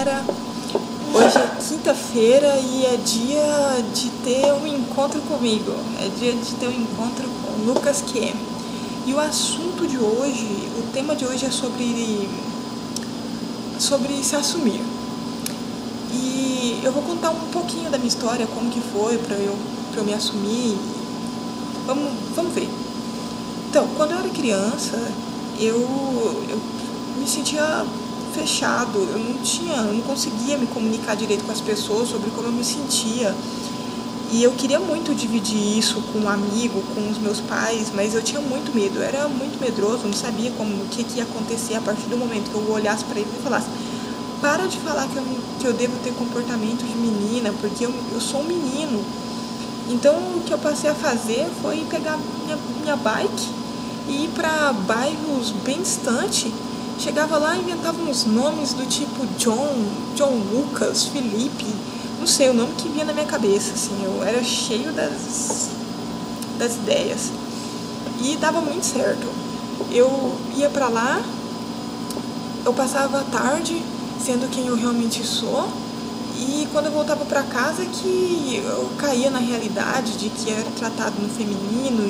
galera, hoje é quinta-feira e é dia de ter um encontro comigo, é dia de ter um encontro com o Lucas QM. E o assunto de hoje, o tema de hoje é sobre se assumir. E eu vou contar um pouquinho da minha história, como que foi pra eu me assumir. Vamos ver. Então, quando eu era criança, eu me sentia fechado, eu não conseguia me comunicar direito com as pessoas sobre como eu me sentia. E eu queria muito dividir isso com um amigo, com os meus pais, mas eu tinha muito medo, eu era muito medroso, não sabia o que ia acontecer a partir do momento que eu olhasse para eles e falasse: para de falar que eu devo ter comportamento de menina, porque eu sou um menino. Então o que eu passei a fazer foi pegar minha bike e ir para bairros bem distantes. Chegava lá e inventava uns nomes do tipo John Lucas, Felipe, não sei, o nome que vinha na minha cabeça, assim, eu era cheio das ideias. E dava muito certo. Eu ia pra lá, eu passava a tarde sendo quem eu realmente sou, e quando eu voltava pra casa que eu caía na realidade de que era tratado no feminino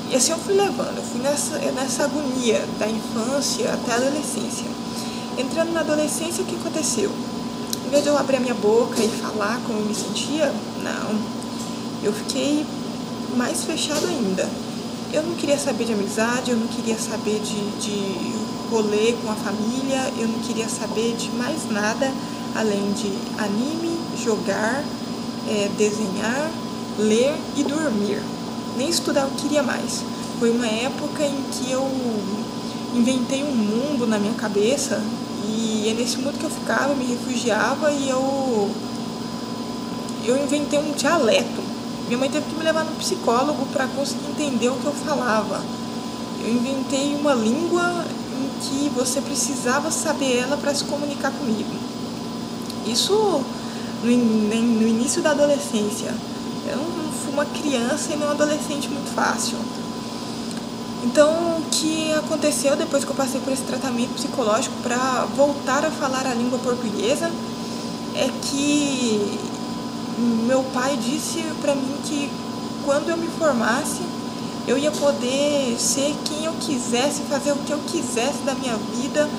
e assim eu fui levando, eu fui nessa agonia da infância até a adolescência. Entrando na adolescência, o que aconteceu? Em vez de eu abrir a minha boca e falar como eu me sentia, não. Eu fiquei mais fechado ainda. Eu não queria saber de amizade, eu não queria saber de rolê com a família, eu não queria saber de mais nada além de anime, jogar, desenhar, ler e dormir. Nem estudar eu queria mais. Foi uma época em que eu inventei um mundo na minha cabeça e é nesse mundo que eu ficava, eu me refugiava e eu inventei um dialeto. Minha mãe teve que me levar no psicólogo para conseguir entender o que eu falava. Eu inventei uma língua em que você precisava saber ela para se comunicar comigo. Isso no início da adolescência. Eu não fui uma criança e nem um adolescente muito fácil. Então, o que aconteceu depois que eu passei por esse tratamento psicológico para voltar a falar a língua portuguesa é que meu pai disse para mim que quando eu me formasse, eu ia poder ser quem eu quisesse, fazer o que eu quisesse da minha vida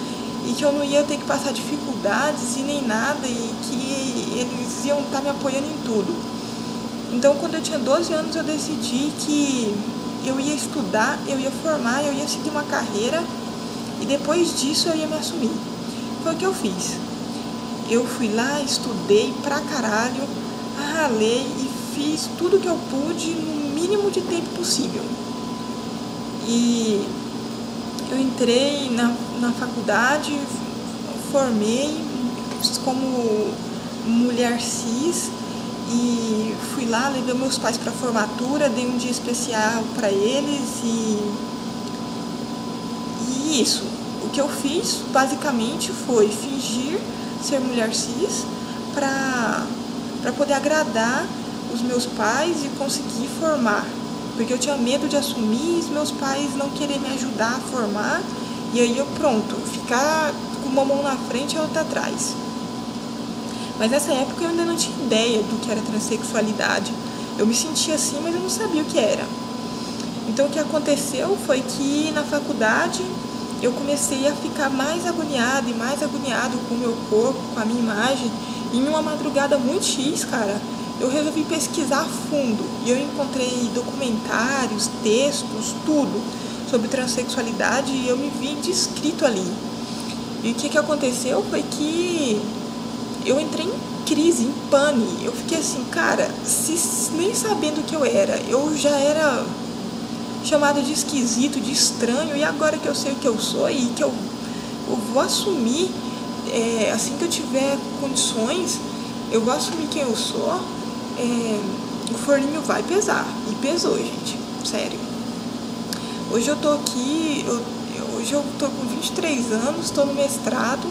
e que eu não ia ter que passar dificuldades e nem nada e que eles iam estar me apoiando em tudo. Então, quando eu tinha 12 anos, eu decidi que eu ia estudar, eu ia formar, eu ia seguir uma carreira e depois disso eu ia me assumir. Foi o que eu fiz. Eu fui lá, estudei pra caralho, ralei e fiz tudo que eu pude no mínimo de tempo possível. E eu entrei na faculdade, formei como mulher cis e fui lá, levei meus pais para formatura, dei um dia especial para eles e isso. O que eu fiz basicamente foi fingir ser mulher cis para poder agradar os meus pais e conseguir formar, porque eu tinha medo de assumir e os meus pais não querer me ajudar a formar e aí eu ficar com uma mão na frente e a outra atrás. Mas nessa época eu ainda não tinha ideia do que era transexualidade. Eu me sentia assim, mas eu não sabia o que era. Então o que aconteceu foi que na faculdade eu comecei a ficar mais agoniado com o meu corpo, com a minha imagem. E em uma madrugada muito X, cara, eu resolvi pesquisar a fundo. E eu encontrei documentários, textos, tudo sobre transexualidade e eu me vi descrito ali. E o que aconteceu foi que eu entrei em crise, em pane. Eu fiquei assim, cara, nem sabendo o que eu já era chamada de esquisito, de estranho, e agora que eu sei o que eu sou e que eu vou assumir, assim que eu tiver condições, eu vou assumir quem eu sou, o forninho vai pesar. E pesou, gente, sério. Hoje eu tô aqui, hoje eu tô com 23 anos, tô no mestrado,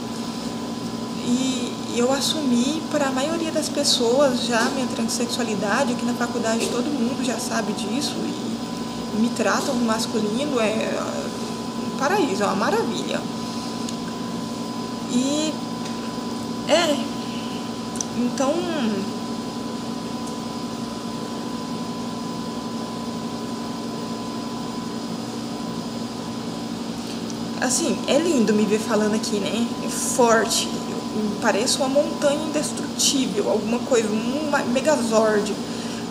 e eu assumi para a maioria das pessoas já minha transexualidade. Aqui na faculdade todo mundo já sabe disso e me tratam no masculino, é um paraíso, é uma maravilha. E então assim, é lindo me ver falando aqui, né? É forte, parece uma montanha indestrutível, alguma coisa, um megazord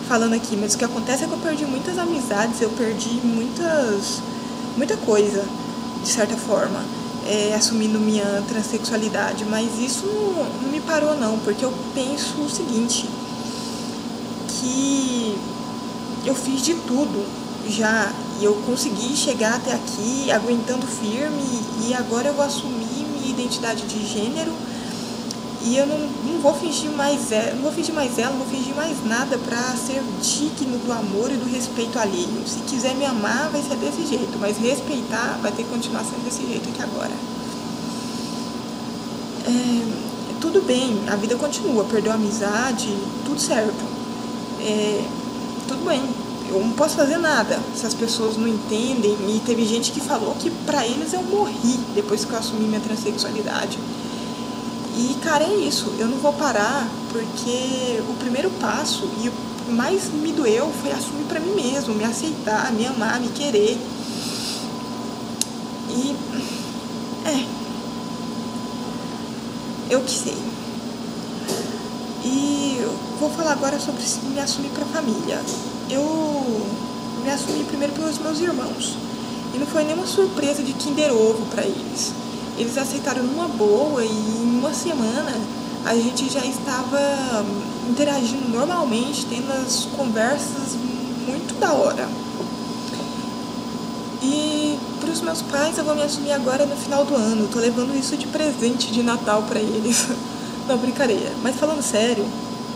falando aqui, mas o que acontece é que eu perdi muitas amizades, eu perdi muita coisa, de certa forma, assumindo minha transexualidade, mas isso não me parou não, porque eu penso o seguinte, que eu fiz de tudo já, e eu consegui chegar até aqui aguentando firme, e agora eu vou assumir minha identidade de gênero, e eu não vou fingir mais ela, não vou fingir mais nada pra ser digno do amor e do respeito alheio. Se quiser me amar, vai ser desse jeito, mas respeitar vai ter que continuar sendo desse jeito aqui agora. Tudo bem, a vida continua, perdeu a amizade, tudo certo. Tudo bem, eu não posso fazer nada se as pessoas não entendem, e teve gente que falou que pra eles eu morri depois que eu assumi minha transexualidade. E, cara, é isso, eu não vou parar, porque o primeiro passo e o mais me doeu foi assumir pra mim mesmo, me aceitar, me amar, me querer. E, eu que sei. E eu vou falar agora sobre me assumir pra família. Eu me assumi primeiro pelos meus irmãos, e não foi nenhuma surpresa de Kinder Ovo pra eles. Eles aceitaram numa boa, e em uma semana a gente já estava interagindo normalmente, tendo as conversas muito da hora. E para os meus pais eu vou me assumir agora no final do ano. Tô levando isso de presente de Natal para eles. Não, brincadeira. Mas falando sério,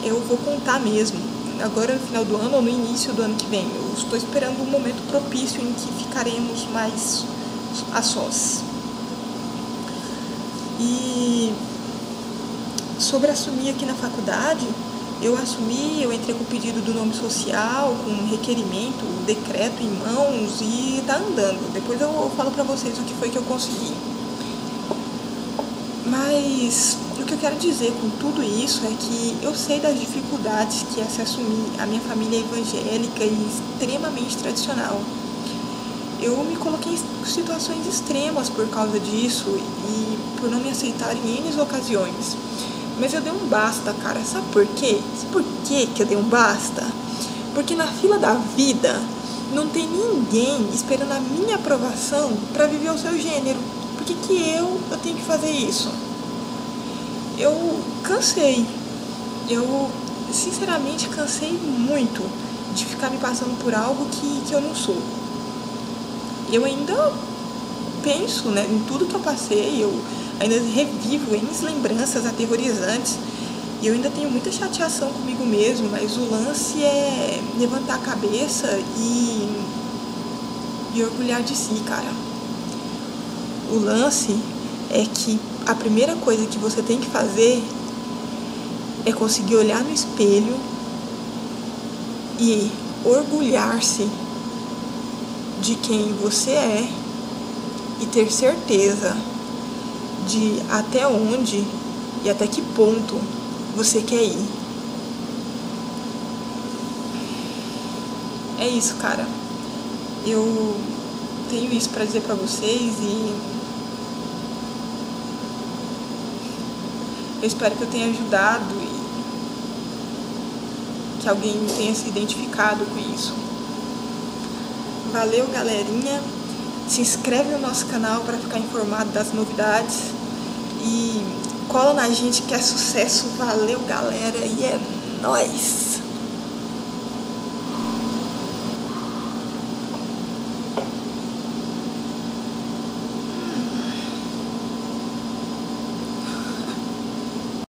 eu vou contar mesmo. Agora no final do ano ou no início do ano que vem. Eu estou esperando um momento propício em que ficaremos mais a sós. E sobre assumir aqui na faculdade, eu entrei com o pedido do nome social, com um requerimento, um decreto em mãos, e tá andando. Depois eu falo pra vocês o que foi que eu consegui. Mas o que eu quero dizer com tudo isso é que eu sei das dificuldades que é se assumir. A minha família é evangélica e extremamente tradicional. Eu me coloquei em situações extremas por causa disso e por não me aceitar em N ocasiões. Mas eu dei um basta, cara. Sabe por quê? Sabe por quê que eu dei um basta? Porque na fila da vida não tem ninguém esperando a minha aprovação para viver o seu gênero. Por que eu tenho que fazer isso? Eu cansei. Eu, sinceramente, cansei muito de ficar me passando por algo que eu não sou. Eu ainda penso, né, em tudo que eu passei, eu ainda revivo N lembranças aterrorizantes, e eu ainda tenho muita chateação comigo mesmo, mas o lance é levantar a cabeça e orgulhar de si, cara. O lance é que a primeira coisa que você tem que fazer é conseguir olhar no espelho e orgulhar-se de quem você é e ter certeza de até onde e até que ponto você quer ir. É isso, cara. Eu tenho isso pra dizer pra vocês, e eu espero que eu tenha ajudado e que alguém tenha se identificado com isso. Valeu, galerinha. Se inscreve no nosso canal para ficar informado das novidades. E cola na gente que é sucesso. Valeu, galera. E é nóis!